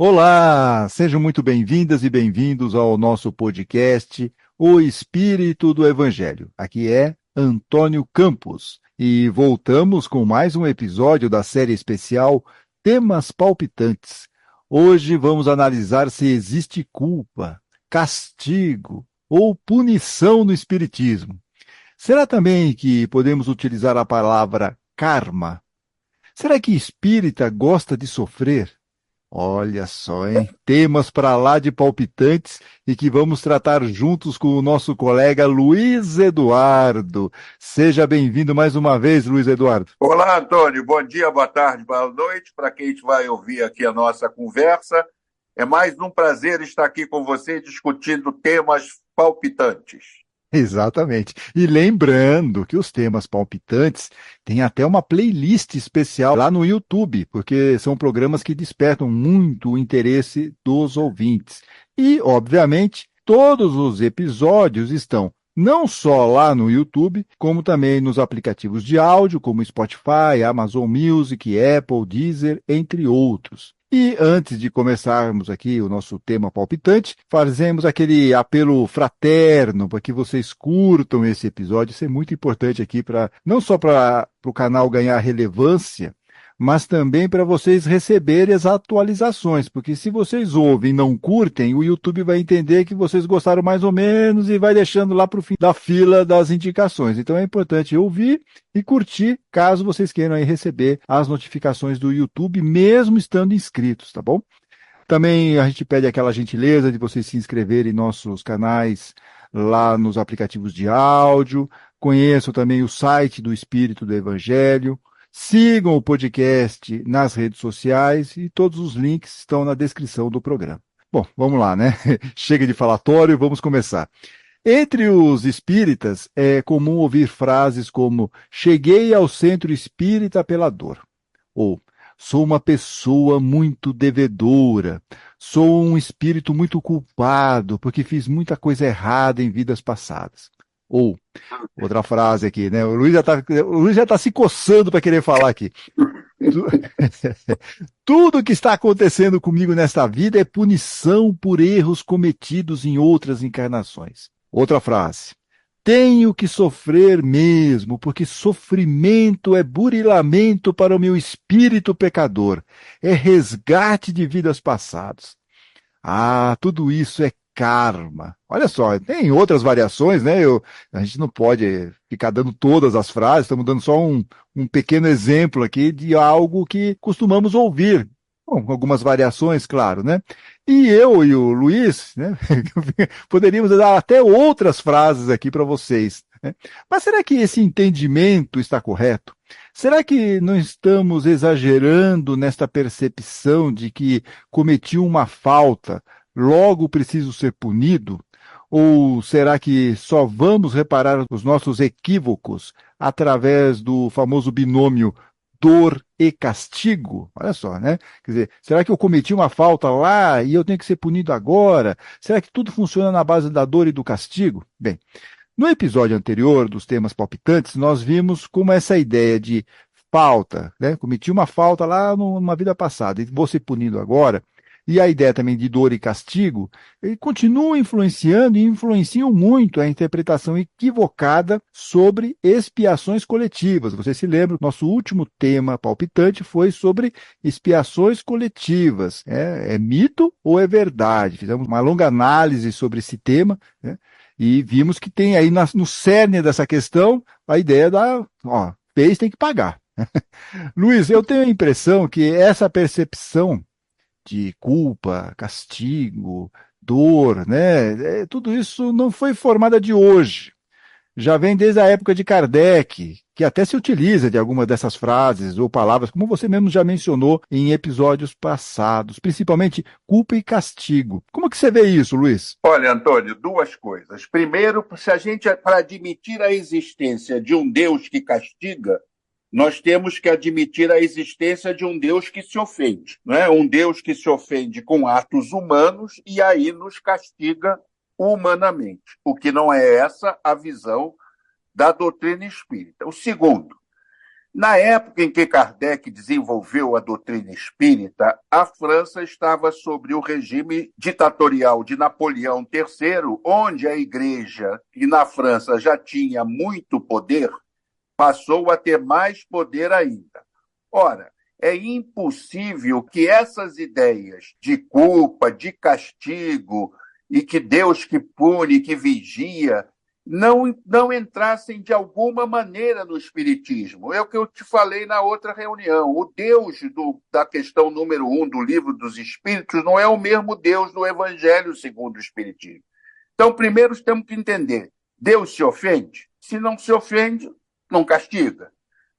Olá, sejam muito bem-vindas e bem-vindos ao nosso podcast O Espírito do Evangelho. Aqui é Antônio Campos e voltamos com mais um episódio da série especial Temas Palpitantes. Hoje vamos analisar se existe culpa, castigo ou punição no Espiritismo. Será também que podemos utilizar a palavra karma? Será que espírita gosta de sofrer? Olha só, hein? Temas para lá de palpitantes e que vamos tratar juntos com o nosso colega Luiz Eduardo. Seja bem-vindo mais uma vez, Luiz Eduardo. Olá, Antônio. Bom dia, boa tarde, boa noite para quem vai ouvir aqui a nossa conversa. É mais um prazer estar aqui com você discutindo temas palpitantes. Exatamente. E lembrando que os temas palpitantes têm até uma playlist especial lá no YouTube, porque são programas que despertam muito o interesse dos ouvintes. E, obviamente, todos os episódios estão não só lá no YouTube, como também nos aplicativos de áudio, como Spotify, Amazon Music, Apple, Deezer, entre outros. E antes de começarmos aqui o nosso tema palpitante, fazemos aquele apelo fraterno para que vocês curtam esse episódio. Isso é muito importante aqui para não só para o canal ganhar relevância, mas também para vocês receberem as atualizações, porque se vocês ouvem e não curtem, o YouTube vai entender que vocês gostaram mais ou menos e vai deixando lá para o fim da fila das indicações. Então é importante ouvir e curtir, caso vocês queiram aí receber as notificações do YouTube, mesmo estando inscritos, tá bom? Também a gente pede aquela gentileza de vocês se inscreverem em nossos canais lá nos aplicativos de áudio, conheçam também o site do Espírito do Evangelho, sigam o podcast nas redes sociais e todos os links estão na descrição do programa. Bom, vamos lá, né? Chega de falatório, vamos começar. Entre os espíritas, é comum ouvir frases como cheguei ao centro espírita pela dor, ou sou uma pessoa muito devedora, sou um espírito muito culpado porque fiz muita coisa errada em vidas passadas. Ou, outra frase aqui, né? O Luiz já tá se coçando para querer falar aqui. Tudo que está acontecendo comigo nesta vida é punição por erros cometidos em outras encarnações. Outra frase. Tenho que sofrer mesmo, porque sofrimento é burilamento para o meu espírito pecador, é resgate de vidas passadas. Ah, tudo isso é karma. Olha só, tem outras variações, né? A gente não pode ficar dando todas as frases, estamos dando só um pequeno exemplo aqui de algo que costumamos ouvir. Bom, com algumas variações, claro, né? E eu e o Luiz, né, poderíamos dar até outras frases aqui para vocês, né? Mas será que esse entendimento está correto? Será que não estamos exagerando nesta percepção de que cometi uma falta, logo preciso ser punido? Ou será que só vamos reparar os nossos equívocos através do famoso binômio dor e castigo? Olha só, né? Quer dizer, será que eu cometi uma falta lá e eu tenho que ser punido agora? Será que tudo funciona na base da dor e do castigo? Bem, no episódio anterior dos temas palpitantes, nós vimos como essa ideia de falta, né? Cometi uma falta lá numa vida passada e vou ser punido agora, e a ideia também de dor e castigo, ele continua influenciando e influenciam muito a interpretação equivocada sobre expiações coletivas. Você se lembra, nosso último tema palpitante foi sobre expiações coletivas. É mito ou é verdade? Fizemos uma longa análise sobre esse tema, né? E vimos que tem aí no cerne dessa questão a ideia da, ó, fez, tem que pagar. Luiz, eu tenho a impressão que essa percepção de culpa, castigo, dor, né? Tudo isso não foi formada de hoje. Já vem desde a época de Kardec, que até se utiliza de alguma dessas frases ou palavras, como você mesmo já mencionou em episódios passados, principalmente culpa e castigo. Como que você vê isso, Luiz? Olha, Antônio, duas coisas. Primeiro, se a gente, para admitir a existência de um Deus que castiga, nós temos que admitir a existência de um Deus que se ofende, não é? Um Deus que se ofende com atos humanos e aí nos castiga humanamente, o que não é essa a visão da doutrina espírita. O segundo, Na época em que Kardec desenvolveu a doutrina espírita, a França estava sob o regime ditatorial de Napoleão III, onde a Igreja, que na França já tinha muito poder, passou a ter mais poder ainda. Ora, é impossível que essas ideias de culpa, de castigo, e que Deus que pune, que vigia, não entrassem de alguma maneira no Espiritismo. É o que eu te falei na outra reunião. O Deus da questão número 1 do Livro dos Espíritos não é o mesmo Deus do Evangelho segundo o Espiritismo. Então, primeiro temos que entender, Deus se ofende? Se não se ofende, não castiga.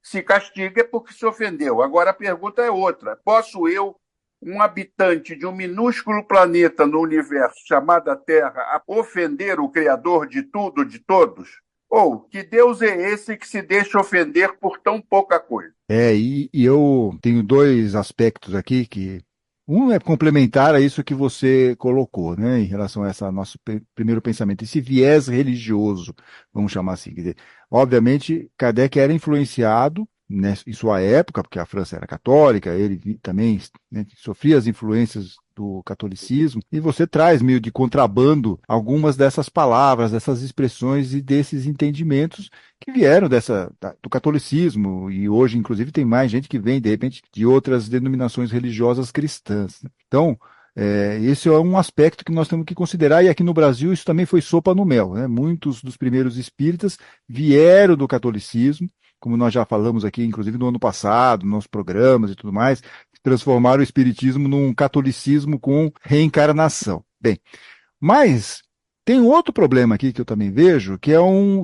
Se castiga é porque se ofendeu. Agora a pergunta é outra. Posso eu, um habitante de um minúsculo planeta no universo chamado Terra, ofender o Criador de tudo, de todos? Ou que Deus é esse que se deixa ofender por tão pouca coisa? E eu tenho dois aspectos aqui que um é complementar a isso que você colocou, né, em relação a esse nosso primeiro pensamento, esse viés religioso, vamos chamar assim. Quer dizer, obviamente, Kardec era influenciado, né, em sua época, porque a França era católica, ele também, né, sofria as influências do catolicismo, e você traz meio de contrabando algumas dessas palavras, dessas expressões e desses entendimentos que vieram do catolicismo, e hoje, inclusive, tem mais gente que vem, de repente, de outras denominações religiosas cristãs. Então, esse é um aspecto que nós temos que considerar, e aqui no Brasil isso também foi sopa no mel, né? Muitos dos primeiros espíritas vieram do catolicismo, como nós já falamos aqui, inclusive no ano passado, nos programas e tudo mais, transformaram o espiritismo num catolicismo com reencarnação. Bem, mas tem um outro problema aqui que eu também vejo, que é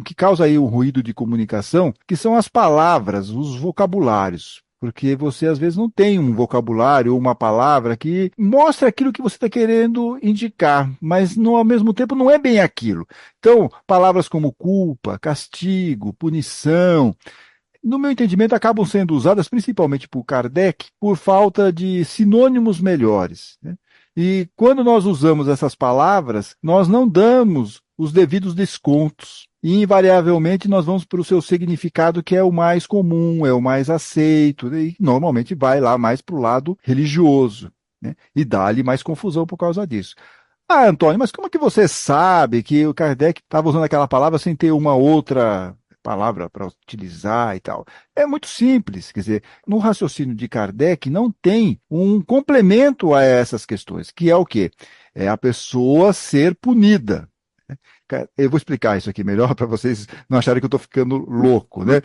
que causa aí um ruído de comunicação, que são as palavras, os vocabulários. Porque você às vezes não tem um vocabulário ou uma palavra que mostra aquilo que você está querendo indicar, mas ao mesmo tempo não é bem aquilo. Então, palavras como culpa, castigo, punição, no meu entendimento, acabam sendo usadas principalmente por Kardec por falta de sinônimos melhores, né? E quando nós usamos essas palavras, nós não damos os devidos descontos. E, invariavelmente, nós vamos para o seu significado, que é o mais comum, é o mais aceito, e normalmente vai lá mais para o lado religioso, né? E dá-lhe mais confusão por causa disso. Ah, Antônio, mas como é que você sabe que o Kardec estava usando aquela palavra sem ter uma outra palavra para utilizar e tal? É muito simples, quer dizer, no raciocínio de Kardec não tem um complemento a essas questões, que é o quê? É a pessoa ser punida. Eu vou explicar isso aqui melhor para vocês não acharem que eu estou ficando louco, né?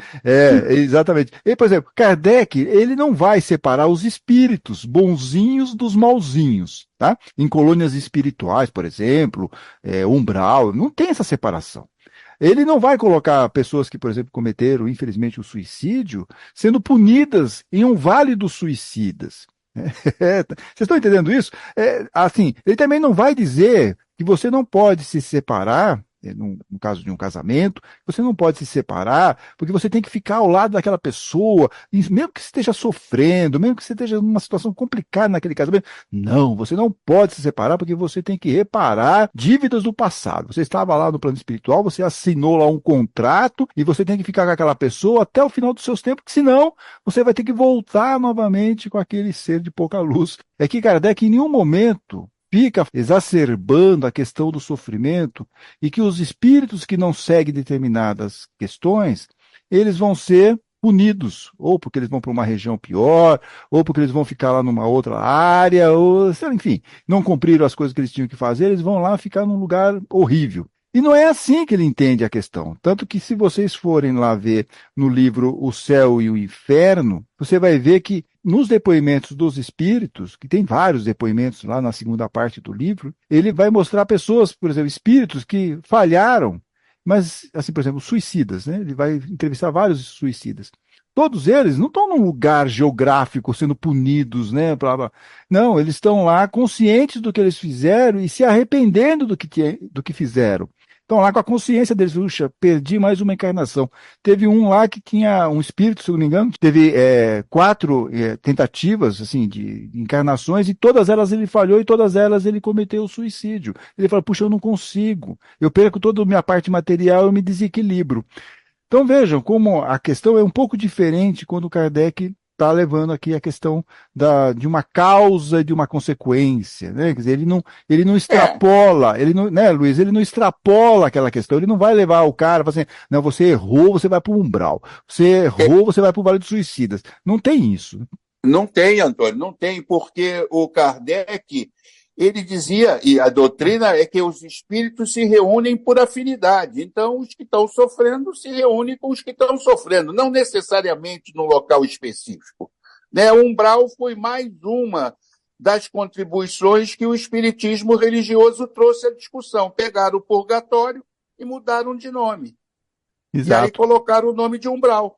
Exatamente. E, por exemplo, Kardec, ele não vai separar os espíritos bonzinhos dos malzinhos, tá? Em colônias espirituais, por exemplo, umbral, não tem essa separação. Ele não vai colocar pessoas que, por exemplo, cometeram, infelizmente, o suicídio, sendo punidas em um vale dos suicidas. Vocês estão entendendo isso? Assim, ele também não vai dizer que você não pode se separar, no caso de um casamento, você não pode se separar, porque você tem que ficar ao lado daquela pessoa, e mesmo que você esteja sofrendo, mesmo que você esteja numa situação complicada naquele casamento. Não, você não pode se separar, porque você tem que reparar dívidas do passado. Você estava lá no plano espiritual, você assinou lá um contrato, e você tem que ficar com aquela pessoa até o final dos seus tempos, porque senão você vai ter que voltar novamente com aquele ser de pouca luz. É que Kardec, em nenhum momento, fica exacerbando a questão do sofrimento, e que os espíritos que não seguem determinadas questões, eles vão ser punidos, ou porque eles vão para uma região pior, ou porque eles vão ficar lá numa outra área, ou, enfim, não cumpriram as coisas que eles tinham que fazer, eles vão lá ficar num lugar horrível. E não é assim que ele entende a questão. Tanto que, se vocês forem lá ver no livro O Céu e o Inferno, você vai ver que nos depoimentos dos espíritos, que tem vários depoimentos lá na segunda parte do livro, ele vai mostrar pessoas, por exemplo, espíritos que falharam, mas, assim, por exemplo, suicidas, né? Ele vai entrevistar vários suicidas. Todos eles não estão num lugar geográfico sendo punidos, né? Não, eles estão lá conscientes do que eles fizeram e se arrependendo do que fizeram. Estão lá com a consciência deles, puxa, perdi mais uma encarnação. Teve um lá que tinha um espírito, se não me engano, teve 4 tentativas assim, de encarnações, e todas elas ele falhou, e todas elas ele cometeu suicídio. Ele falou, puxa, eu não consigo, eu perco toda a minha parte material, eu me desequilibro. Então vejam como a questão é um pouco diferente quando Kardec está levando aqui a questão de uma causa e de uma consequência, né? Quer dizer, ele não É, extrapola, ele não, né, Luiz? Ele não extrapola aquela questão, ele não vai levar o cara e falar assim, não, você errou, você vai para o umbral, você errou, você vai para o Vale dos Suicidas. Não tem isso. não tem, Antônio, não tem, porque o Kardec, ele dizia, e a doutrina é que os espíritos se reúnem por afinidade. Então, os que estão sofrendo se reúnem com os que estão sofrendo, não necessariamente num local específico. Né? O umbral foi mais uma das contribuições que o espiritismo religioso trouxe à discussão. Pegaram o purgatório e mudaram de nome. E aí Exato. colocaram o nome de umbral.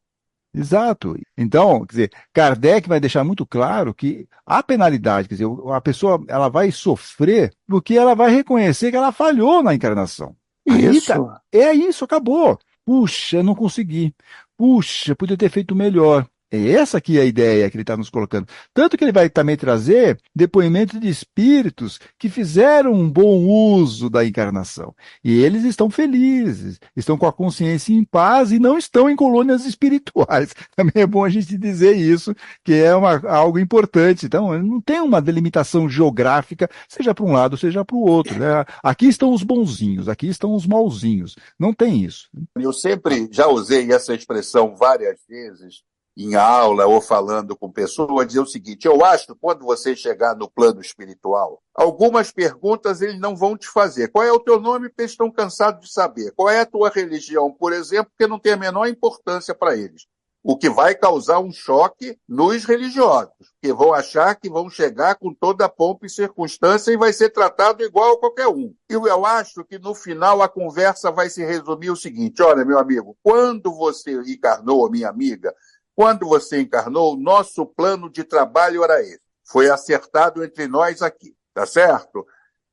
Exato. Então, quer dizer, Kardec vai deixar muito claro que a penalidade, quer dizer, a pessoa ela vai sofrer porque ela vai reconhecer que ela falhou na encarnação. Aí tá, Isso. é isso, acabou. Puxa, não consegui. Puxa, podia ter feito melhor. É essa aqui a ideia que ele está nos colocando. Tanto que ele vai também trazer depoimentos de espíritos que fizeram um bom uso da encarnação. E eles estão felizes, estão com a consciência em paz e não estão em colônias espirituais. Também é bom a gente dizer isso, que é algo importante. Então, não tem uma delimitação geográfica, seja para um lado, seja para o outro, né? Aqui estão os bonzinhos, aqui estão os mauzinhos. Não tem isso. Eu sempre já usei essa expressão várias vezes em aula ou falando com pessoas, dizer o seguinte: eu acho que quando você chegar no plano espiritual, algumas perguntas eles não vão te fazer. Qual é o teu nome? Porque eles estão cansados de saber. Qual é a tua religião, por exemplo, porque não tem a menor importância para eles. O que vai causar um choque nos religiosos, que vão achar que vão chegar com toda a pompa e circunstância e vai ser tratado igual a qualquer um. E eu acho que no final a conversa vai se resumir o seguinte: olha, meu amigo, quando você encarnou, minha amiga, quando você encarnou, o nosso plano de trabalho era esse. Foi acertado entre nós aqui, tá certo?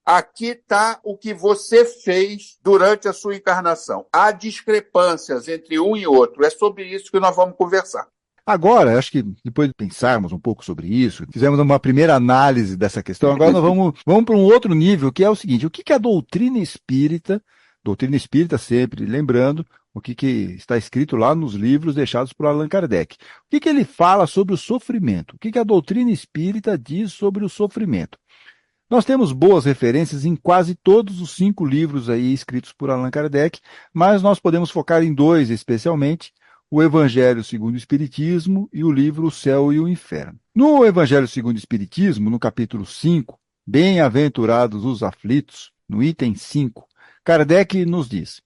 Aqui está o que você fez durante a sua encarnação. Há discrepâncias entre um e outro. É sobre isso que nós vamos conversar. Agora, acho que depois de pensarmos um pouco sobre isso, fizemos uma primeira análise dessa questão, agora nós vamos para um outro nível, que é o seguinte: o que, que a doutrina espírita sempre, lembrando, o que, que está escrito lá nos livros deixados por Allan Kardec. O que, que ele fala sobre o sofrimento? O que, que a doutrina espírita diz sobre o sofrimento? Nós temos boas referências em quase todos os 5 livros aí escritos por Allan Kardec, mas nós podemos focar em 2 especialmente: o Evangelho segundo o Espiritismo e o livro O Céu e o Inferno. No Evangelho segundo o Espiritismo, no capítulo 5, Bem-aventurados os aflitos, no item 5, Kardec nos diz: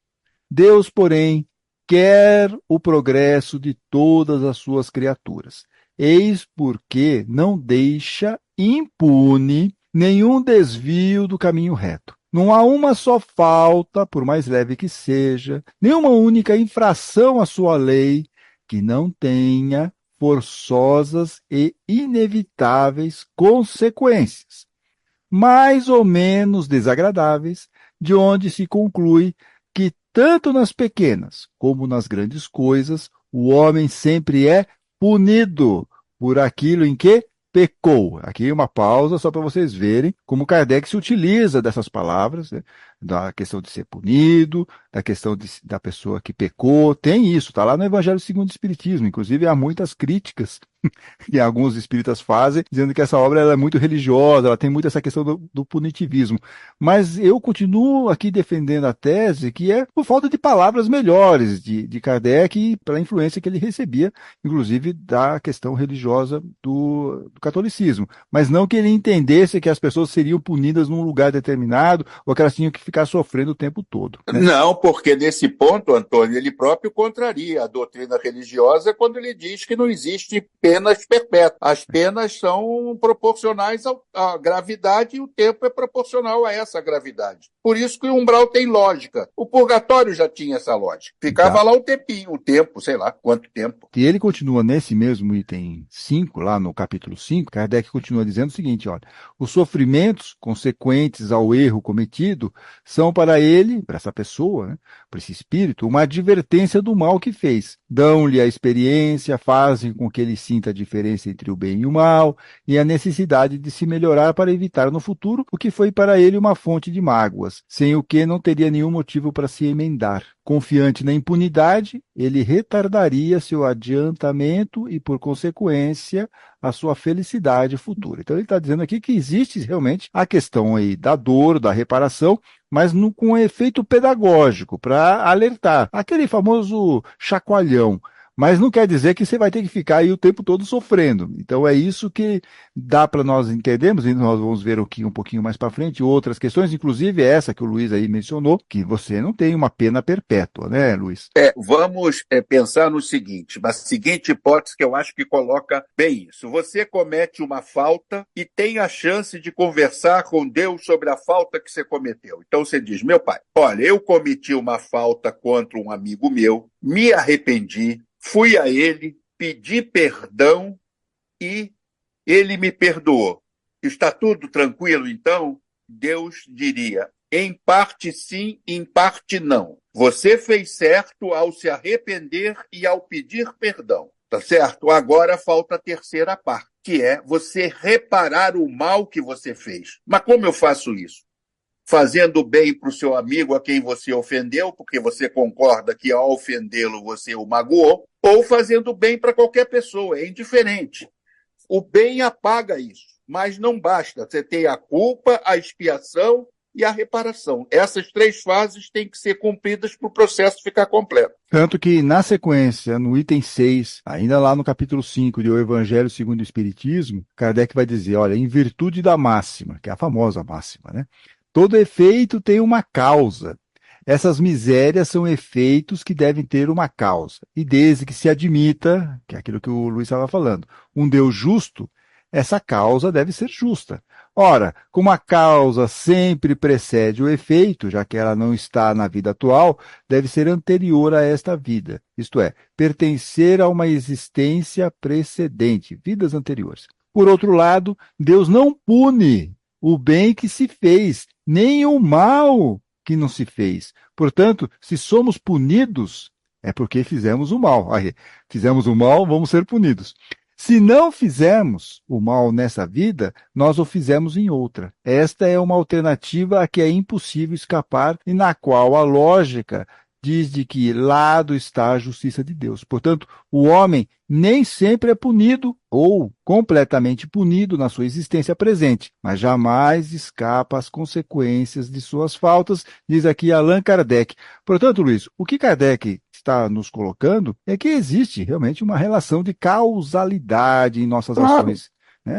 Deus, porém, quer o progresso de todas as suas criaturas. Eis porque não deixa impune nenhum desvio do caminho reto. Não há uma só falta, por mais leve que seja, nenhuma única infração à sua lei que não tenha forçosas e inevitáveis consequências, mais ou menos desagradáveis, de onde se conclui que tanto nas pequenas como nas grandes coisas o homem sempre é punido por aquilo em que pecou. Aqui uma pausa só para vocês verem como Kardec se utiliza dessas palavras, né? Da questão de ser punido, da questão da pessoa que pecou. Tem isso, está lá no Evangelho segundo o Espiritismo. Inclusive, há muitas críticas que alguns espíritas fazem, dizendo que essa obra ela é muito religiosa, ela tem muito essa questão do punitivismo. Mas eu continuo aqui defendendo a tese que é por falta de palavras melhores de Kardec e pela influência que ele recebia, inclusive da questão religiosa do catolicismo. Mas não que ele entendesse que as pessoas seriam punidas num lugar determinado ou que elas tinham que ficar sofrendo o tempo todo, né? Não, porque nesse ponto, Antônio, ele próprio contraria a doutrina religiosa quando ele diz que não existe penas perpétuas. As penas são proporcionais à gravidade e o tempo é proporcional a essa gravidade. Por isso que o umbral tem lógica. O purgatório já tinha essa lógica. Ficava Exato. lá o tempinho, o tempo, sei lá quanto tempo. E ele continua nesse mesmo item 5, lá no capítulo 5, Kardec continua dizendo o seguinte: olha, os sofrimentos consequentes ao erro cometido são para ele, para essa pessoa, né, para esse espírito, uma advertência do mal que fez. Dão-lhe a experiência, fazem com que ele sinta a diferença entre o bem e o mal, e a necessidade de se melhorar para evitar no futuro o que foi para ele uma fonte de mágoas, sem o que não teria nenhum motivo para se emendar. Confiante na impunidade, ele retardaria seu adiantamento e, por consequência, a sua felicidade futura. Então ele está dizendo aqui que existe realmente a questão aí da dor, da reparação, mas com um efeito pedagógico, para alertar. Aquele famoso chacoalhão. Mas não quer dizer que você vai ter que ficar aí o tempo todo sofrendo. Então é isso que dá para nós entendermos, e nós vamos ver aqui um pouquinho mais para frente outras questões, inclusive essa que o Luiz aí mencionou, que você não tem uma pena perpétua, né, Luiz? Vamos pensar no seguinte, uma seguinte hipótese que eu acho que coloca bem isso. Você comete uma falta e tem a chance de conversar com Deus sobre a falta que você cometeu. Então você diz, meu pai, olha, eu cometi uma falta contra um amigo meu, me arrependi, fui a ele, pedi perdão e ele me perdoou. Está tudo tranquilo, então? Deus diria, em parte sim, em parte não. Você fez certo ao se arrepender e ao pedir perdão, tá certo? Agora falta a terceira parte, que é você reparar o mal que você fez. Mas como eu faço isso? Fazendo bem para o seu amigo a quem você ofendeu, porque você concorda que ao ofendê-lo você o magoou, ou fazendo bem para qualquer pessoa, é indiferente. O bem apaga isso, mas não basta. Você tem a culpa, a expiação e a reparação. Essas três fases têm que ser cumpridas para o processo ficar completo. Tanto que, na sequência, no item 6, ainda lá no capítulo 5 de O Evangelho segundo o Espiritismo, Kardec vai dizer, olha, em virtude da máxima, que é a famosa máxima, né? Todo efeito tem uma causa. Essas misérias são efeitos que devem ter uma causa. E desde que se admita, que é aquilo que o Luiz estava falando, um Deus justo, essa causa deve ser justa. Ora, como a causa sempre precede o efeito, já que ela não está na vida atual, deve ser anterior a esta vida, isto é, pertencer a uma existência precedente, vidas anteriores. Por outro lado, Deus não pune o bem que se fez, nem o mal que não se fez. Portanto, se somos punidos, é porque fizemos o mal. Aí, fizemos o mal, vamos ser punidos. Se não fizermos o mal nessa vida, nós o fizemos em outra. Esta é uma alternativa a que é impossível escapar e na qual a lógica diz de que lado está a justiça de Deus. Portanto, o homem nem sempre é punido ou completamente punido na sua existência presente, mas jamais escapa às consequências de suas faltas, diz aqui Allan Kardec. Portanto, Luiz, o que Kardec está nos colocando é que existe realmente uma relação de causalidade em nossas ações.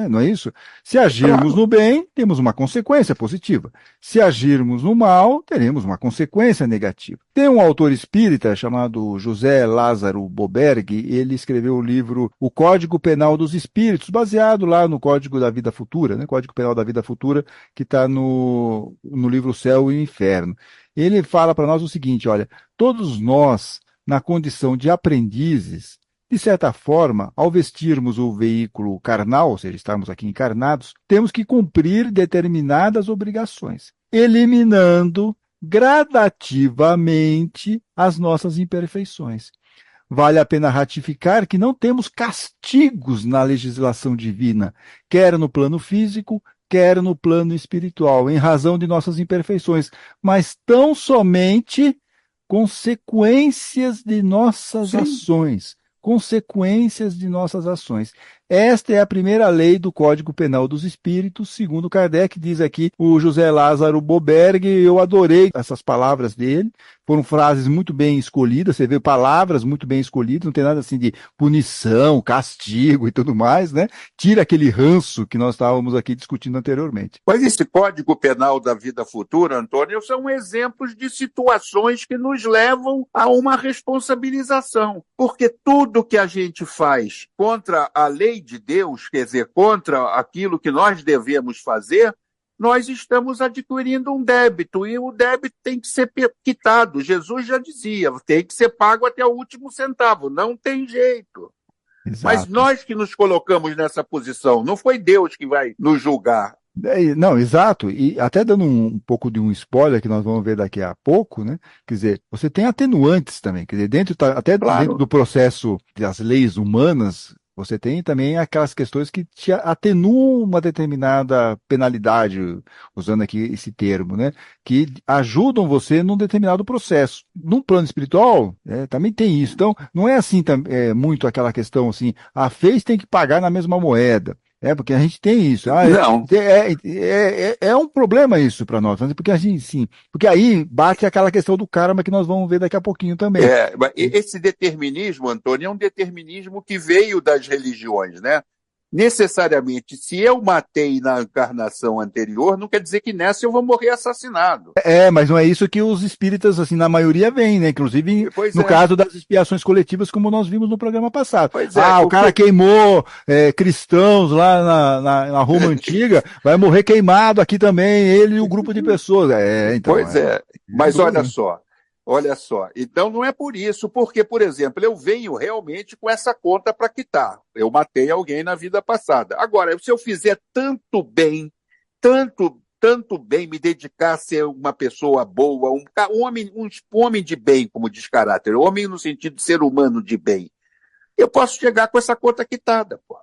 Não é isso? Se agirmos no bem, temos uma consequência positiva. Se agirmos no mal, teremos uma consequência negativa. Tem um autor espírita chamado José Lázaro Boberg, ele escreveu o livro O Código Penal dos Espíritos, baseado lá no Código da Vida Futura, né? Código Penal da Vida Futura, que está no livro Céu e Inferno. Ele fala para nós o seguinte, olha, todos nós, na condição de aprendizes, de certa forma, ao vestirmos o veículo carnal, ou seja, estarmos aqui encarnados, temos que cumprir determinadas obrigações, eliminando gradativamente as nossas imperfeições. Vale a pena ratificar que não temos castigos na legislação divina, quer no plano físico, quer no plano espiritual, em razão de nossas imperfeições, mas tão somente consequências de nossas ações. Consequências de nossas ações. Esta é a primeira lei do Código Penal dos Espíritos, segundo Kardec, diz aqui o José Lázaro Boberg. Eu adorei essas palavras dele, foram frases muito bem escolhidas, você vê palavras muito bem escolhidas, não tem nada assim de punição, castigo e tudo mais, né? Tira aquele ranço que nós estávamos aqui discutindo anteriormente. Mas esse Código Penal da Vida Futura, Antônio, são exemplos de situações que nos levam a uma responsabilização, porque tudo que a gente faz contra a lei de Deus, quer dizer, contra aquilo que nós devemos fazer, nós estamos adquirindo um débito, e o débito tem que ser quitado. Jesus já dizia, tem que ser pago até o último centavo, não tem jeito. Exato. Mas nós que nos colocamos nessa posição, não foi Deus que vai nos julgar. Não, exato. E até dando um pouco de um spoiler que nós vamos ver daqui a pouco, né? Quer dizer, você tem atenuantes também. Quer dizer, até dentro Claro. do processo das leis humanas, você tem também aquelas questões que te atenuam uma determinada penalidade, usando aqui esse termo, né? Que ajudam você num determinado processo. Num plano espiritual, também tem isso. Então, não é assim muito aquela questão assim, a fez tem que pagar na mesma moeda. Porque a gente tem isso. Não. É um problema isso para nós, porque a gente sim, porque aí bate aquela questão do karma que nós vamos ver daqui a pouquinho também. Mas esse determinismo, Antônio, é um determinismo que veio das religiões, né? Necessariamente, se eu matei na encarnação anterior, não quer dizer que nessa eu vou morrer assassinado. Mas não é isso que os espíritas, assim, na maioria vêm, né? Inclusive Pois no é, caso das expiações coletivas, como nós vimos no programa passado. pois é. Ah, o O que cara eu... queimou cristãos lá na Roma Antiga, vai morrer queimado aqui também, ele e o grupo de pessoas. Então, Pois é. esse é Mas o problema. olha só. Então não é por isso, porque, por exemplo, eu venho realmente com essa conta para quitar. Eu matei alguém na vida passada. Agora, se eu fizer tanto bem, me dedicar a ser uma pessoa boa, um homem de bem, como diz caráter, homem no sentido de ser humano de bem, eu posso chegar com essa conta quitada, pô.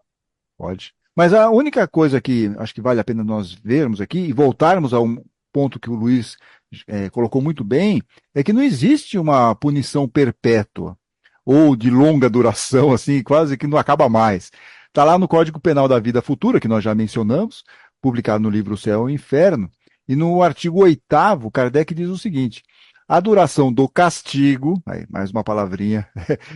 Pode. Mas a única coisa que acho que vale a pena nós vermos aqui e voltarmos a um ponto que o Luiz colocou muito bem, é que não existe uma punição perpétua ou de longa duração, assim, quase que não acaba mais. Está lá no Código Penal da Vida Futura, que nós já mencionamos, publicado no livro O Céu e o Inferno, e no artigo 8º, Kardec diz o seguinte: a duração do castigo, aí, mais uma palavrinha,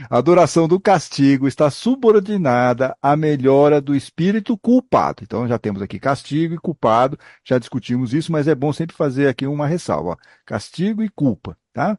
a duração do castigo está subordinada à melhora do espírito culpado. Então já temos aqui castigo e culpado, já discutimos isso, mas é bom sempre fazer aqui uma ressalva. Ó. Castigo e culpa, tá?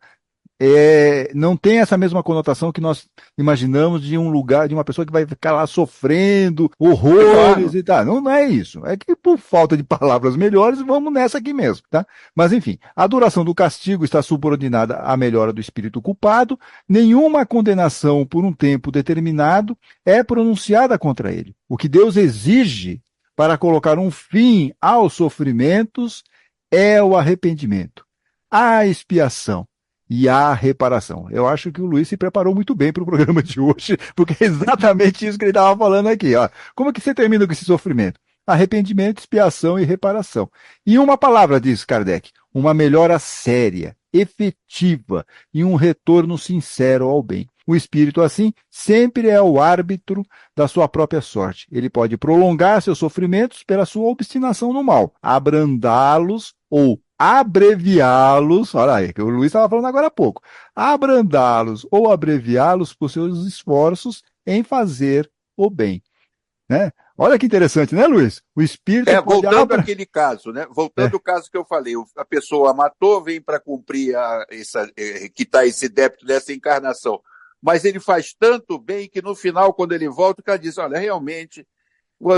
Não tem essa mesma conotação que nós imaginamos de um lugar, de uma pessoa que vai ficar lá sofrendo É horrores claro. e tal. Não, não é isso. É que por falta de palavras melhores, vamos nessa aqui mesmo, tá? Mas enfim, a duração do castigo está subordinada à melhora do espírito culpado. Nenhuma condenação por um tempo determinado é pronunciada contra ele. O que Deus exige para colocar um fim aos sofrimentos é o arrependimento, a expiação e a reparação. Eu acho que o Luiz se preparou muito bem para o programa de hoje, porque é exatamente isso que ele estava falando aqui. Ó. Como é que você termina com esse sofrimento? Arrependimento, expiação e reparação. E uma palavra, diz Kardec, uma melhora séria, efetiva e um retorno sincero ao bem. O espírito, assim, sempre é o árbitro da sua própria sorte. Ele pode prolongar seus sofrimentos pela sua obstinação no mal, abrandá-los ou abreviá-los, olha aí, que o Luiz estava falando agora há pouco, abrandá-los ou abreviá-los por seus esforços em fazer o bem, né? Olha que interessante, né, Luiz? O espírito pode Voltando àquele caso, né? Voltando é, ao caso que eu falei, a pessoa matou, vem para cumprir quitar esse débito dessa encarnação. Mas ele faz tanto bem que no final, quando ele volta, o cara diz: olha, realmente,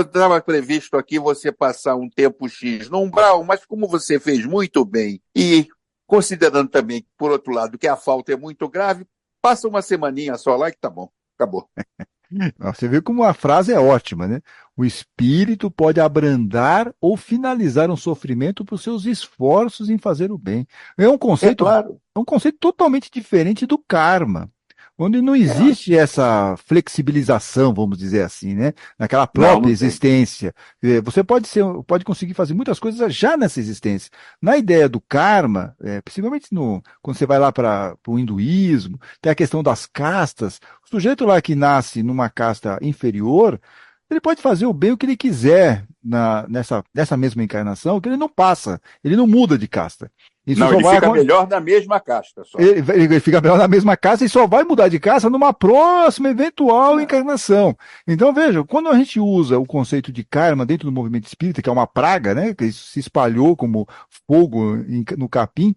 estava previsto aqui você passar um tempo X no umbral, mas como você fez muito bem, e considerando também, por outro lado, que a falta é muito grave, passa uma semaninha só lá que tá bom, acabou. você vê como a frase é ótima, né? O espírito pode abrandar ou finalizar um sofrimento por seus esforços em fazer o bem. É claro. É um conceito totalmente diferente do karma, onde não É. existe essa flexibilização, vamos dizer assim, né? Naquela Não, própria não tem. existência. Você pode conseguir fazer muitas coisas já nessa existência. Na ideia do karma, principalmente quando você vai lá para o hinduísmo, tem a questão das castas. O sujeito lá que nasce numa casta inferior, ele pode fazer o bem o que ele quiser nessa mesma encarnação, que ele não passa, ele não muda de casta. Isso Não, só ele vai fica acontecer. melhor na mesma casta só. Ele fica melhor na mesma casa e só vai mudar de casa numa próxima eventual É. encarnação. Então, veja, quando a gente usa o conceito de karma dentro do movimento espírita, que é uma praga, né, que isso se espalhou como fogo no capim,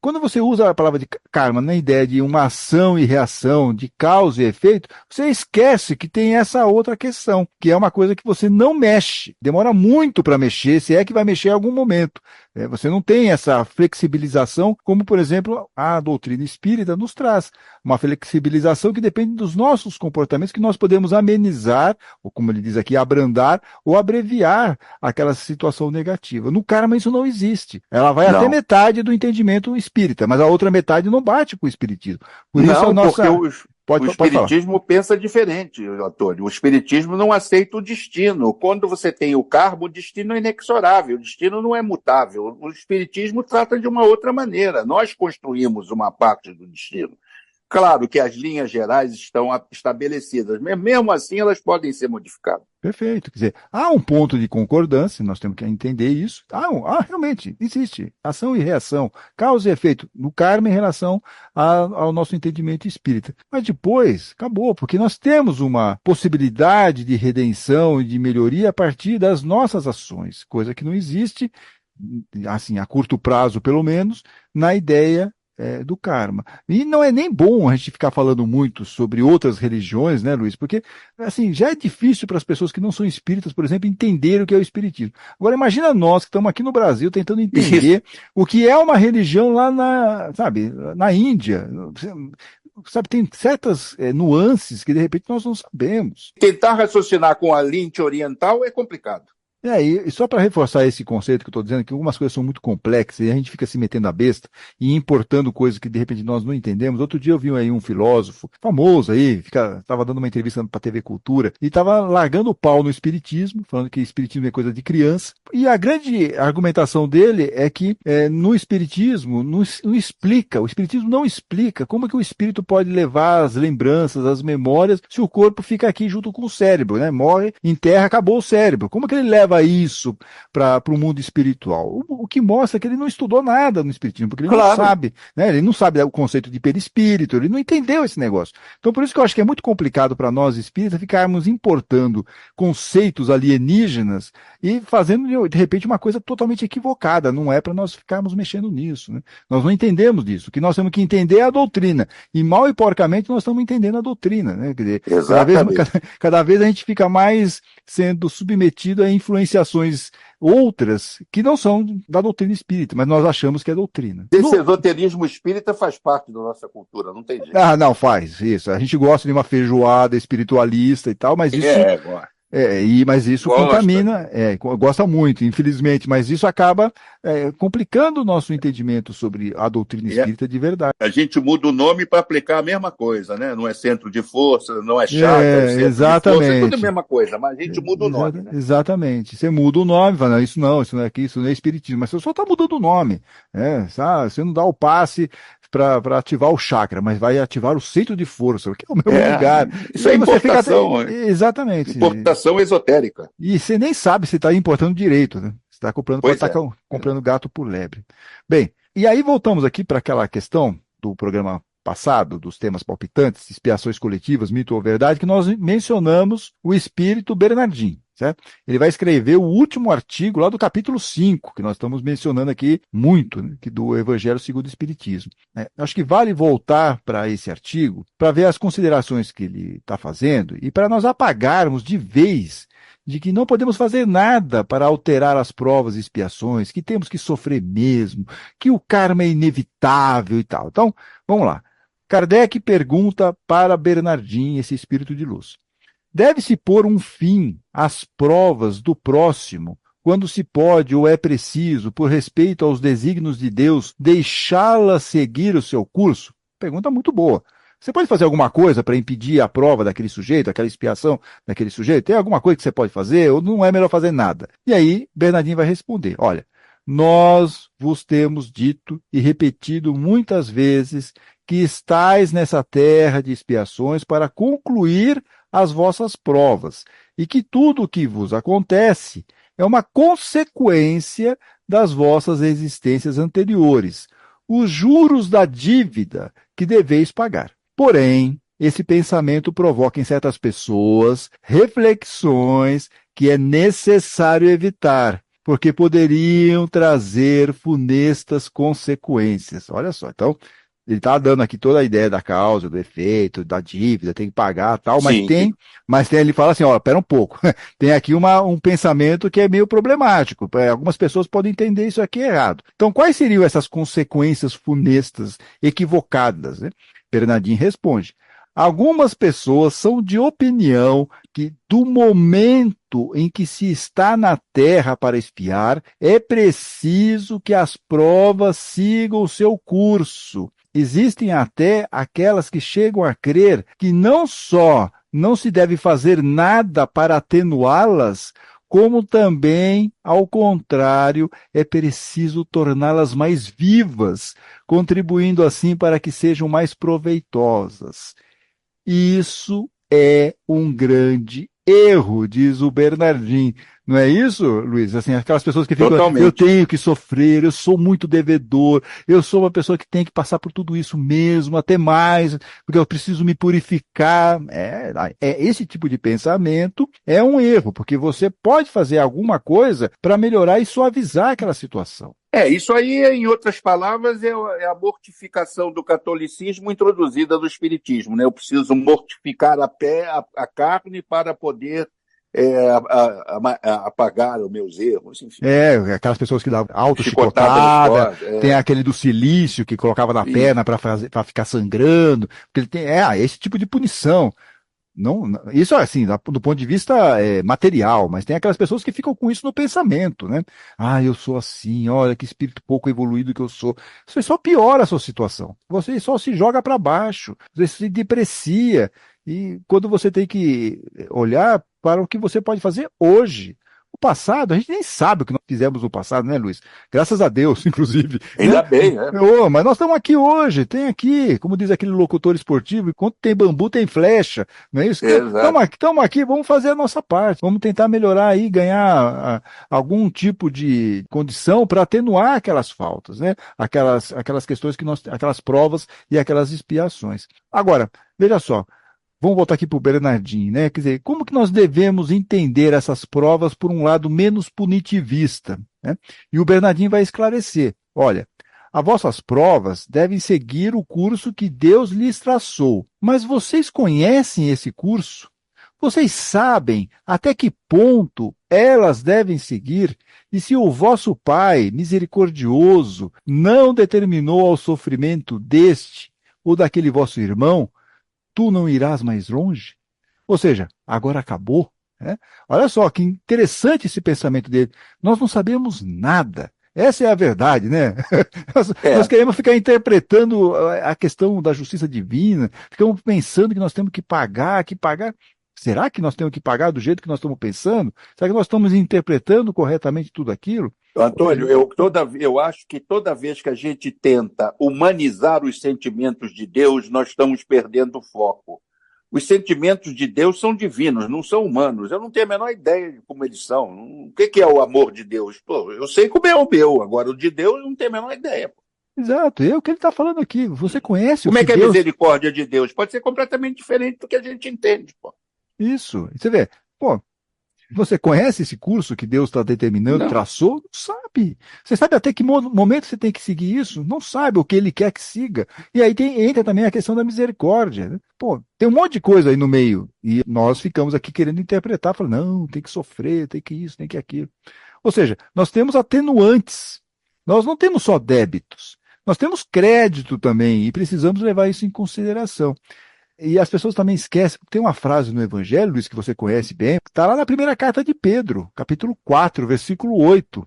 quando você usa a palavra de karma na ideia de uma ação e reação, de causa e efeito, você esquece que tem essa outra questão, que é uma coisa que você não mexe. Demora muito para mexer, se é que vai mexer em algum momento. Você não tem essa flexibilização, como, por exemplo, a doutrina espírita nos traz. Uma flexibilização que depende dos nossos comportamentos, que nós podemos amenizar, ou como ele diz aqui, abrandar ou abreviar aquela situação negativa. No karma isso não existe. Ela vai até metade do entendimento espírita, mas a outra metade não bate com o espiritismo. Por isso a nossa... O espiritismo pensa diferente, Antônio. O espiritismo não aceita o destino. Quando você tem o karma, o destino é inexorável, o destino não é mutável. O espiritismo trata de uma outra maneira. Nós construímos uma parte do destino. Claro que as linhas gerais estão estabelecidas, mas mesmo assim elas podem ser modificadas. Perfeito. Quer dizer, há um ponto de concordância, nós temos que entender isso. Realmente, existe ação e reação, causa e efeito no karma em relação ao nosso entendimento espírita. Mas depois, acabou, porque nós temos uma possibilidade de redenção e de melhoria a partir das nossas ações, coisa que não existe, assim, a curto prazo pelo menos, na ideia do karma. E não é nem bom a gente ficar falando muito sobre outras religiões, né, Luiz? Porque, assim, já é difícil para as pessoas que não são espíritas, por exemplo, entender o que é o espiritismo. Agora, imagina nós que estamos aqui no Brasil tentando entender o que é uma religião lá na Índia. Sabe, tem certas nuances que, de repente, nós não sabemos. Tentar raciocinar com a lente oriental é complicado. E só para reforçar esse conceito que eu estou dizendo, que algumas coisas são muito complexas e a gente fica se metendo a besta e importando coisas que de repente nós não entendemos. Outro dia eu vi aí um filósofo famoso aí, estava dando uma entrevista para a TV Cultura e estava largando o pau no espiritismo, falando que espiritismo é coisa de criança. E a grande argumentação dele é que no espiritismo não explica, o espiritismo não explica como é que o espírito pode levar as lembranças, as memórias, se o corpo fica aqui junto com o cérebro, né? Morre, enterra, acabou o cérebro. Como é que ele leva isso para o mundo espiritual? O que mostra que ele não estudou nada no espiritismo, porque ele não sabe, né? Ele não sabe o conceito de perispírito, ele não entendeu esse negócio. Então, por isso que eu acho que é muito complicado para nós espíritas ficarmos importando conceitos alienígenas e fazendo, de repente, uma coisa totalmente equivocada. Não é para nós ficarmos mexendo nisso, né? Nós não entendemos disso. O que nós temos que entender é a doutrina. E mal e porcamente nós estamos entendendo a doutrina, né? Quer dizer, cada vez a gente fica mais sendo submetido a influenciações outras que não são da doutrina espírita, mas nós achamos que é doutrina. Esse esoterismo espírita faz parte da nossa cultura, não tem jeito. Não, faz isso. A gente gosta de uma feijoada espiritualista e tal, mas isso... mas isso contamina, gosta muito, infelizmente, mas isso acaba complicando o nosso entendimento sobre a doutrina espírita de verdade. A gente muda o nome para aplicar a mesma coisa, né? Não é centro de força, não é chakra, exatamente. É tudo a mesma coisa, mas a gente muda o nome. Né? Exatamente. Você muda o nome, fala, isso não é aqui, isso não é espiritismo, mas você só está mudando o nome. Você não dá o passe para ativar o chakra, mas vai ativar o centro de força, que é o mesmo lugar. Isso é importação. Exatamente. Importação esotérica. E você nem sabe se está importando direito, né? Você está comprando gato por lebre. Bem, e aí voltamos aqui para aquela questão do programa passado, dos temas palpitantes, expiações coletivas, mito ou verdade, que nós mencionamos o espírito Bernardin. Certo? Ele vai escrever o último artigo lá do capítulo 5, que nós estamos mencionando aqui muito, né, do Evangelho segundo o Espiritismo. Acho que vale voltar para esse artigo para ver as considerações que ele está fazendo e para nós apagarmos de vez de que não podemos fazer nada para alterar as provas e expiações, que temos que sofrer mesmo, que o karma é inevitável e tal. Então, vamos lá. Kardec pergunta para Bernardin, esse espírito de luz. Deve-se pôr um fim às provas do próximo, quando se pode ou é preciso, por respeito aos desígnios de Deus, deixá-la seguir o seu curso? Pergunta muito boa. Você pode fazer alguma coisa para impedir a prova daquele sujeito, aquela expiação daquele sujeito? Tem alguma coisa que você pode fazer ou não é melhor fazer nada? E aí, Bernardinho vai responder, olha, nós vos temos dito e repetido muitas vezes que estais nessa terra de expiações para concluir as vossas provas, e que tudo o que vos acontece é uma consequência das vossas existências anteriores, os juros da dívida que deveis pagar. Porém, esse pensamento provoca em certas pessoas reflexões que é necessário evitar, porque poderiam trazer funestas consequências. Olha só, então, ele está dando aqui toda a ideia da causa, do efeito, da dívida, tem que pagar tal, Sim. ele fala assim, ó, pera um pouco, tem aqui um pensamento que é meio problemático, algumas pessoas podem entender isso aqui errado. Então, quais seriam essas consequências funestas, equivocadas, né? Bernardinho responde, algumas pessoas são de opinião que do momento em que se está na Terra para espiar, é preciso que as provas sigam o seu curso. Existem até aquelas que chegam a crer que não só não se deve fazer nada para atenuá-las, como também, ao contrário, é preciso torná-las mais vivas, contribuindo assim para que sejam mais proveitosas. Isso é um grande erro, diz o Bernardinho. Não é isso, Luiz? Assim, aquelas pessoas que ficam, eu Totalmente. tenho que sofrer, eu sou muito devedor, eu sou uma pessoa que tem que passar por tudo isso mesmo, até mais, porque eu preciso me purificar. Esse tipo de pensamento é um erro, porque você pode fazer alguma coisa para melhorar e suavizar aquela situação. Isso aí, em outras palavras, é a mortificação do catolicismo introduzida do espiritismo, né? Eu preciso mortificar a carne para poder apagar os meus erros, enfim. Aquelas pessoas que davam Chicotada nos autochicotada, corpos. tem aquele do silício que colocava na perna para ficar sangrando, porque ele tem esse tipo de punição. Não, isso assim, do ponto de vista material, mas tem aquelas pessoas que ficam com isso no pensamento, né? Eu sou assim, olha que espírito pouco evoluído que eu sou. Você só piora a sua situação. Você só se joga para baixo, você se deprecia. E quando você tem que olhar para o que você pode fazer hoje. O passado, a gente nem sabe o que nós fizemos no passado, né, Luiz? Graças a Deus, inclusive. Ainda Né? bem, né? Mas nós estamos aqui hoje, tem aqui, como diz aquele locutor esportivo, enquanto tem bambu, tem flecha, não é isso? Estamos aqui, vamos fazer a nossa parte, vamos tentar melhorar aí, ganhar algum tipo de condição para atenuar aquelas faltas, né? Aquelas questões aquelas provas e aquelas expiações. Agora, veja só, vamos voltar aqui para o Bernardinho, né? Quer dizer, como que nós devemos entender essas provas por um lado menos punitivista, né? E o Bernardinho vai esclarecer. Olha, as vossas provas devem seguir o curso que Deus lhes traçou. Mas vocês conhecem esse curso? Vocês sabem até que ponto elas devem seguir? E se o vosso Pai misericordioso não determinou ao sofrimento deste ou daquele vosso irmão, tu não irás mais longe? Ou seja, agora acabou. Né? Olha só que interessante esse pensamento dele. Nós não sabemos nada. Essa é a verdade, né? Nós queremos ficar interpretando a questão da justiça divina, ficamos pensando que nós temos que pagar, Será que nós temos que pagar do jeito que nós estamos pensando? Será que nós estamos interpretando corretamente tudo aquilo? Antônio, eu acho que toda vez que a gente tenta humanizar os sentimentos de Deus, nós estamos perdendo o foco. Os sentimentos de Deus são divinos, não são humanos. Eu não tenho a menor ideia de como eles são. O que é o amor de Deus? Pô, eu sei como é o meu, agora o de Deus eu não tenho a menor ideia. Exato, é o que ele está falando aqui. Você conhece como o que é a Deus... misericórdia de Deus? Pode ser completamente diferente do que a gente entende. Pô. Isso. Você vê, você conhece esse curso que Deus está determinando, Não. traçou? Não sabe. Você sabe até que momento você tem que seguir isso? Não sabe o que ele quer que siga. E aí entra também a questão da misericórdia. Né? Tem um monte de coisa aí no meio. E nós ficamos aqui querendo interpretar, falando, não, tem que sofrer, tem que isso, tem que aquilo. Ou seja, nós temos atenuantes. Nós não temos só débitos. Nós temos crédito também e precisamos levar isso em consideração. E as pessoas também esquecem, tem uma frase no Evangelho, Luiz, que você conhece bem, que está lá na primeira carta de Pedro, capítulo 4, versículo 8.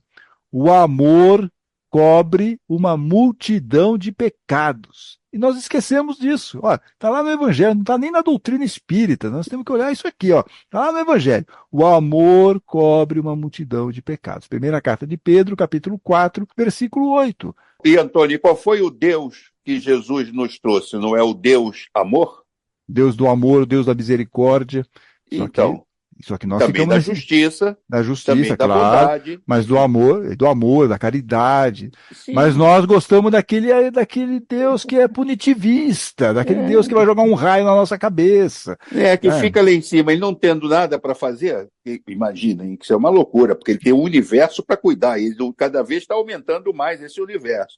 O amor cobre uma multidão de pecados. E nós esquecemos disso. Está lá no Evangelho, não está nem na doutrina espírita. Nós temos que olhar isso aqui. Está lá no Evangelho. O amor cobre uma multidão de pecados. Primeira carta de Pedro, capítulo 4, versículo 8. E, Antônio, qual foi o Deus que Jesus nos trouxe? Não é o Deus amor? Deus do amor, Deus da misericórdia. Então, Só que nós Também ficamos da justiça, da também justiça, da claro, bondade. mas do amor, da caridade. Mas Sim, nós gostamos daquele Deus que é punitivista, daquele Deus que vai jogar um raio na nossa cabeça. que Né? fica lá em cima, ele não tendo nada para fazer, imaginem que isso é uma loucura, porque ele tem um universo para cuidar, e ele cada vez está aumentando mais esse universo.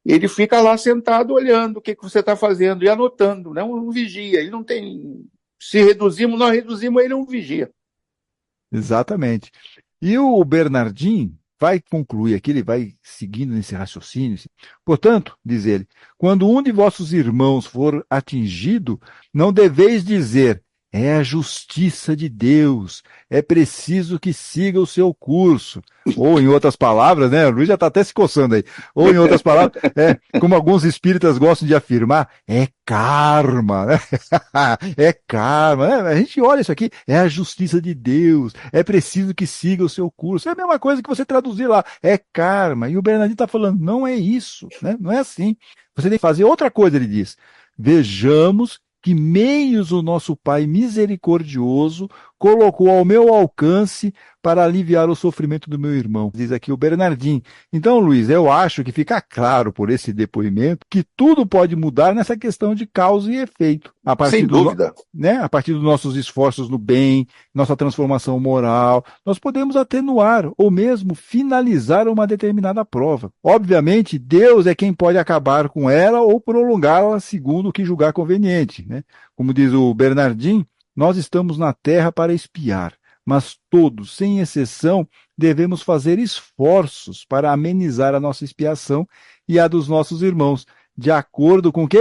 Ele fica lá sentado olhando o que você está fazendo e anotando, né? Um vigia. Ele não tem. Se reduzimos, nós reduzimos ele a um vigia. Exatamente. E o Bernardin vai concluir aqui, ele vai seguindo nesse raciocínio. Portanto, diz ele, quando um de vossos irmãos for atingido, não deveis dizer, é a justiça de Deus, é preciso que siga o seu curso. Ou, em outras palavras, né? O Luiz já está até se coçando aí. Ou, em outras palavras, como alguns espíritas gostam de afirmar, é karma, né? É karma, né? A gente olha isso aqui, é a justiça de Deus, é preciso que siga o seu curso. É a mesma coisa que você traduzir lá, é karma. E o Bernardino está falando, não é isso, né? Não é assim. Você tem que fazer outra coisa, ele diz. Vejamos que meios o nosso Pai misericordioso colocou ao meu alcance para aliviar o sofrimento do meu irmão. Diz aqui o Bernardinho. Então, Luiz, eu acho que fica claro por esse depoimento que tudo pode mudar nessa questão de causa e efeito. Sem dúvida. A partir dos nossos esforços no bem, nossa transformação moral, nós podemos atenuar ou mesmo finalizar uma determinada prova. Obviamente, Deus é quem pode acabar com ela ou prolongá-la segundo o que julgar conveniente. Né? Como diz o Bernardinho, nós estamos na terra para espiar, mas todos, sem exceção, devemos fazer esforços para amenizar a nossa expiação e a dos nossos irmãos, de acordo com o que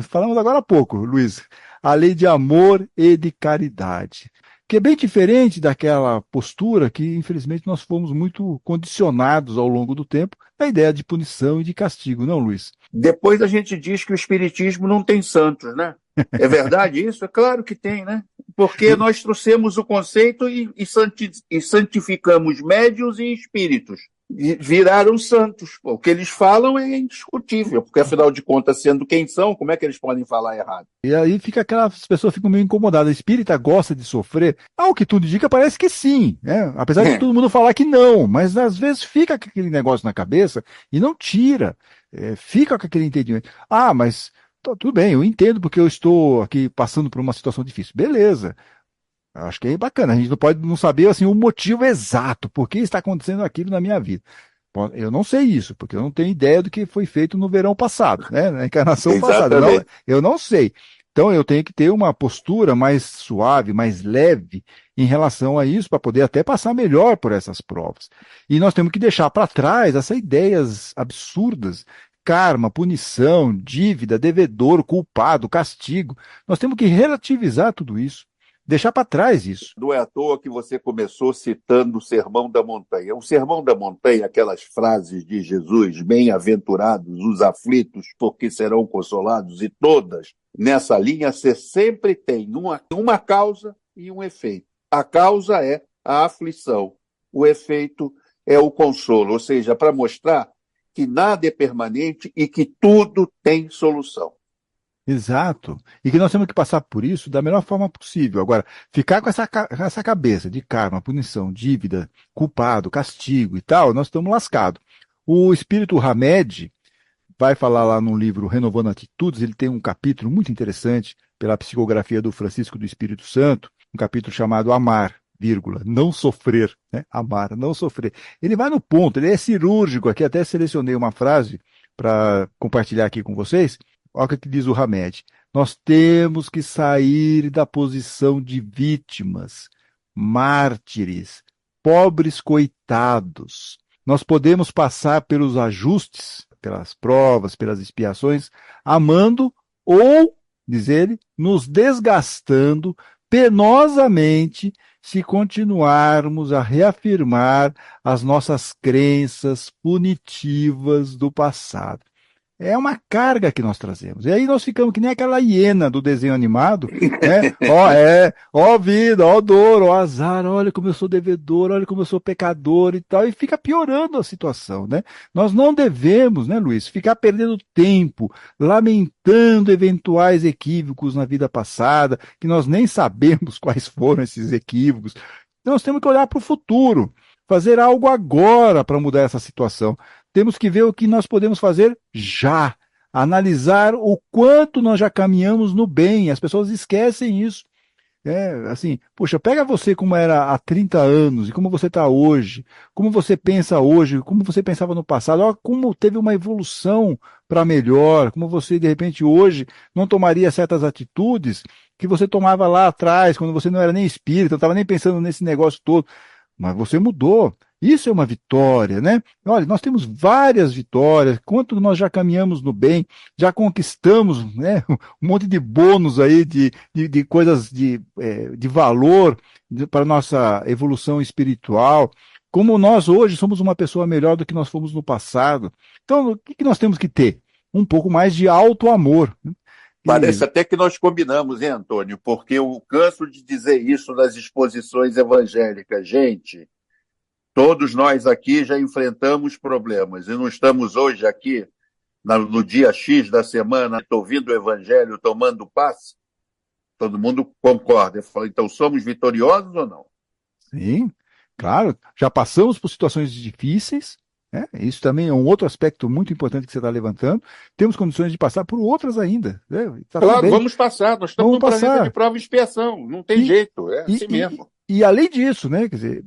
falamos agora há pouco, Luiz, a lei de amor e de caridade. Que é bem diferente daquela postura que, infelizmente, nós fomos muito condicionados ao longo do tempo na ideia de punição e de castigo, não, Luiz? Depois a gente diz que o Espiritismo não tem santos, né? É verdade isso? É claro que tem, né? Porque nós trouxemos o conceito e santificamos médiuns e espíritos. E viraram santos. O que eles falam é indiscutível, porque afinal de contas, sendo quem são, como é que eles podem falar errado? E aí as pessoas ficam meio incomodadas. A espírita gosta de sofrer? Ao que tudo indica, parece que sim, né? Apesar de todo mundo falar que não, mas às vezes fica com aquele negócio na cabeça e não tira. Fica com aquele entendimento. Ah, mas tudo bem, eu entendo porque eu estou aqui passando por uma situação difícil. Beleza. Acho que é bacana. A gente não pode não saber assim, o motivo exato, por que está acontecendo aquilo na minha vida. Eu não sei isso, porque eu não tenho ideia do que foi feito no verão passado, né? Na encarnação passada. Eu não sei. Então eu tenho que ter uma postura mais suave, mais leve em relação a isso, para poder até passar melhor por essas provas. E nós temos que deixar para trás essas ideias absurdas. Karma, punição, dívida, devedor, culpado, castigo. Nós temos que relativizar tudo isso. Deixar para trás isso. Não é à toa que você começou citando o Sermão da Montanha. O Sermão da Montanha, aquelas frases de Jesus, bem-aventurados os aflitos, porque serão consolados, e todas nessa linha, você sempre tem uma causa e um efeito. A causa é a aflição, o efeito é o consolo, ou seja, para mostrar que nada é permanente e que tudo tem solução. Exato. E que nós temos que passar por isso da melhor forma possível. Agora, ficar com essa cabeça de karma, punição, dívida, culpado, castigo e tal, nós estamos lascados. O espírito Hamed vai falar lá no livro Renovando Atitudes, ele tem um capítulo muito interessante pela psicografia do Francisco do Espírito Santo, um capítulo chamado Amar, vírgula, não sofrer, né? Amar, não sofrer. Ele vai no ponto, ele é cirúrgico aqui, até selecionei uma frase para compartilhar aqui com vocês. Olha o que diz o Hamed. Nós temos que sair da posição de vítimas, mártires, pobres coitados. Nós podemos passar pelos ajustes, pelas provas, pelas expiações, amando ou, diz ele, nos desgastando penosamente se continuarmos a reafirmar as nossas crenças punitivas do passado. É uma carga que nós trazemos. E aí nós ficamos que nem aquela hiena do desenho animado, né? Ó vida, ó dor, ó azar, olha como eu sou devedor, olha como eu sou pecador e tal, e fica piorando a situação, né? Nós não devemos, né, Luiz, ficar perdendo tempo, lamentando eventuais equívocos na vida passada, que nós nem sabemos quais foram esses equívocos. Então, nós temos que olhar para o futuro, fazer algo agora para mudar essa situação. Temos que ver o que nós podemos fazer já, analisar o quanto nós já caminhamos no bem. As pessoas esquecem isso. É, assim, poxa, pega você como era há 30 anos e como você está hoje, como você pensa hoje, como você pensava no passado, olha como teve uma evolução para melhor, como você, de repente, hoje não tomaria certas atitudes que você tomava lá atrás, quando você não era nem espírita, não estava nem pensando nesse negócio todo. Mas você mudou. Isso é uma vitória, né? Olha, nós temos várias vitórias. Quanto nós já caminhamos no bem, já conquistamos, né, um monte de bônus aí, de coisas de valor para a nossa evolução espiritual. Como nós hoje somos uma pessoa melhor do que nós fomos no passado. Então, o que que nós temos que ter? Um pouco mais de auto-amor. Parece até que nós combinamos, hein, Antônio? Porque eu canso de dizer isso nas exposições evangélicas. Gente, todos nós aqui já enfrentamos problemas e não estamos hoje aqui, no dia X da semana, ouvindo o evangelho, tomando passe. Todo mundo concorda. Eu falo, então somos vitoriosos ou não? Sim, claro, já passamos por situações difíceis, né? Isso também é um outro aspecto muito importante que você está levantando. Temos condições de passar por outras ainda, né? Está tudo Claro, bem, vamos passar. Nós estamos vamos num planeta de passar. prova e expiação. Não tem E, jeito, é e, assim e, mesmo. e além disso, né, quer dizer,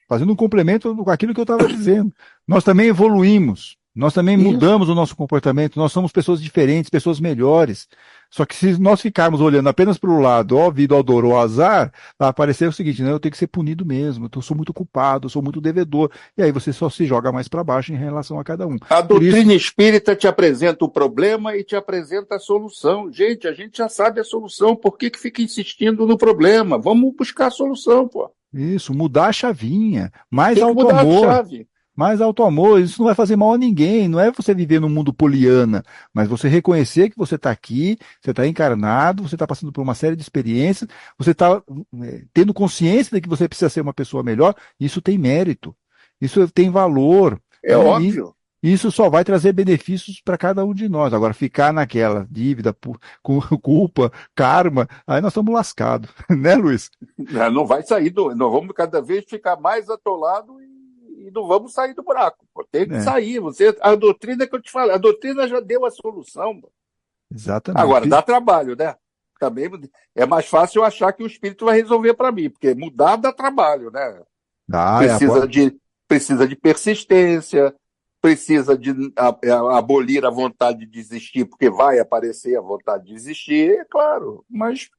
fazendo um complemento com aquilo que eu estava dizendo, nós também evoluímos, nós também Isso. mudamos o nosso comportamento, nós somos pessoas diferentes, pessoas melhores. Só que se nós ficarmos olhando apenas para o lado, ó vida, ó dor, ó azar, vai aparecer o seguinte, né, eu tenho que ser punido mesmo, eu sou muito culpado, eu sou muito devedor, e aí você só se joga mais para baixo em relação a cada um. A Por isso, doutrina espírita te apresenta o problema e te apresenta a solução. Gente, a gente já sabe a solução. Por que que fica insistindo no problema? Vamos buscar a solução, pô. isso, mudar a chavinha, mais Tem que mudar a auto-amor. chave. Mas auto-amor, isso não vai fazer mal a ninguém, não é você viver num mundo poliana, mas você reconhecer que você está aqui, você está encarnado, você está passando por uma série de experiências, você está tendo consciência de que você precisa ser uma pessoa melhor, isso tem mérito, isso tem valor, É né? óbvio. E isso só vai trazer benefícios para cada um de nós. Agora, ficar naquela dívida, culpa, karma, aí nós estamos lascados, né, Luiz? Não vai sair do. Nós vamos cada vez ficar mais atolados e não vamos sair do buraco. Pô. Tem que É, sair. A doutrina que eu te falei, a doutrina já deu a solução. Pô. Agora, exatamente. dá trabalho, né? Também é mais fácil eu achar que o espírito vai resolver para mim, porque mudar dá trabalho, né? Ah, Precisa de, precisa de persistência, precisa de abolir a vontade de desistir, porque vai aparecer a vontade de desistir, é claro, mas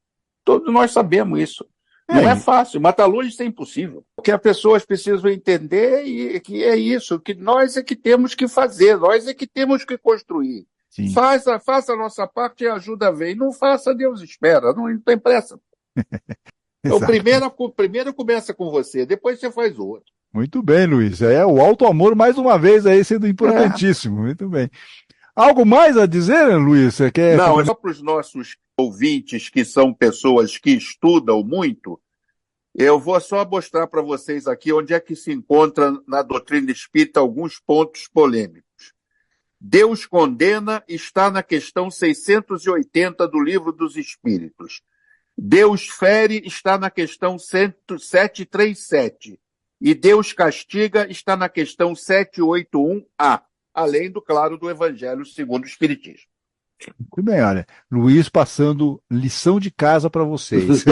todos nós sabemos isso. Não é é, fácil, mas está longe de ser impossível. O que as pessoas precisam entender que é isso, que nós é que temos que fazer, nós é que temos que construir. sim, Faça a nossa parte e ajuda a ver. E não faça, Deus espera, não tem pressa. Então, exato. primeiro começa com você, depois você faz o outro. Muito bem, Luiz. É o auto-amor mais uma vez aí sendo É. importantíssimo. Muito bem. Algo mais a dizer, Luiz? Você quer Não, é complementar? só para os nossos ouvintes que são pessoas que estudam muito, eu vou só mostrar para vocês aqui onde é que se encontra na doutrina espírita alguns pontos polêmicos. Deus condena está na questão 680 do Livro dos Espíritos. Deus fere está na questão 737. E Deus castiga está na questão 781A, além do, claro, do Evangelho segundo o Espiritismo. Muito bem, olha. Luiz passando lição de casa para vocês.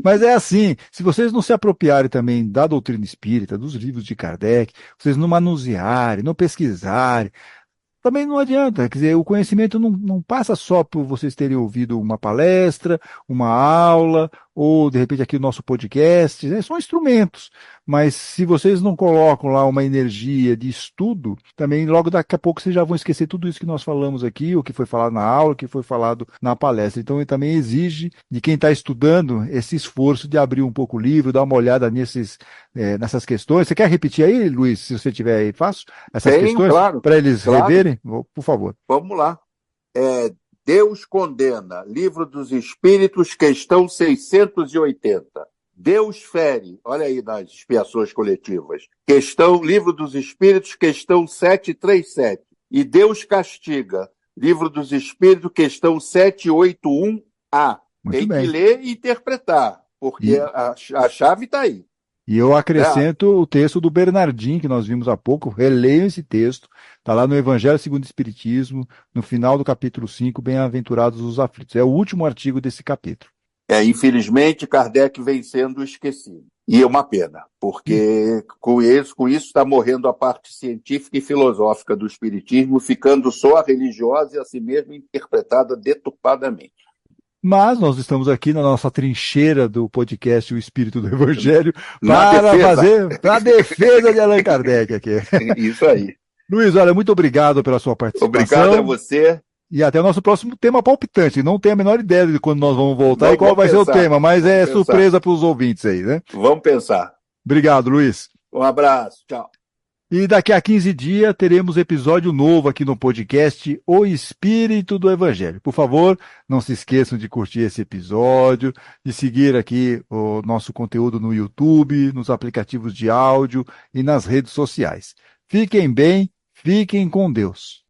Mas é assim, se vocês não se apropriarem também da doutrina espírita, dos livros de Kardec, vocês não manusearem, não pesquisarem, também não adianta. Quer dizer, o conhecimento não passa só por vocês terem ouvido uma palestra, uma aula, ou de repente aqui o nosso podcast, né? São instrumentos, mas se vocês não colocam lá uma energia de estudo, também logo daqui a pouco vocês já vão esquecer tudo isso que nós falamos aqui, o que foi falado na aula, o que foi falado na palestra. Então ele também exige de quem está estudando esse esforço de abrir um pouco o livro, dar uma olhada nessas questões. Você quer repetir aí, Luiz, se você tiver aí fácil, essas Tenho, questões, claro, para eles claro. reverem? Por favor. Vamos lá. Deus condena, Livro dos Espíritos, questão 680. Deus fere, olha aí nas expiações coletivas, Livro dos Espíritos, questão 737. E Deus castiga, Livro dos Espíritos, questão 781A. Muito Tem bem. que ler e interpretar, porque a chave está aí. E eu acrescento o texto do Bernardinho, que nós vimos há pouco. Releiam esse texto. Está lá no Evangelho segundo o Espiritismo, no final do capítulo 5, Bem-aventurados os aflitos. É o último artigo desse capítulo. Infelizmente, Kardec vem sendo esquecido. E é uma pena, porque com isso está morrendo a parte científica e filosófica do Espiritismo, ficando só a religiosa e a si mesma interpretada deturpadamente. Mas nós estamos aqui na nossa trincheira do podcast O Espírito do Evangelho para a defesa de Allan Kardec aqui. Isso aí. Luiz, olha, muito obrigado pela sua participação. Obrigado a você. E até o nosso próximo tema palpitante. Não tenho a menor ideia de quando nós vamos voltar e qual vai ser o tema, mas é surpresa para os ouvintes aí, né? Vamos pensar. Obrigado, Luiz. Um abraço. Tchau. E daqui a 15 dias teremos episódio novo aqui no podcast O Espírito do Evangelho. Por favor, não se esqueçam de curtir esse episódio, de seguir aqui o nosso conteúdo no YouTube, nos aplicativos de áudio e nas redes sociais. Fiquem bem, fiquem com Deus.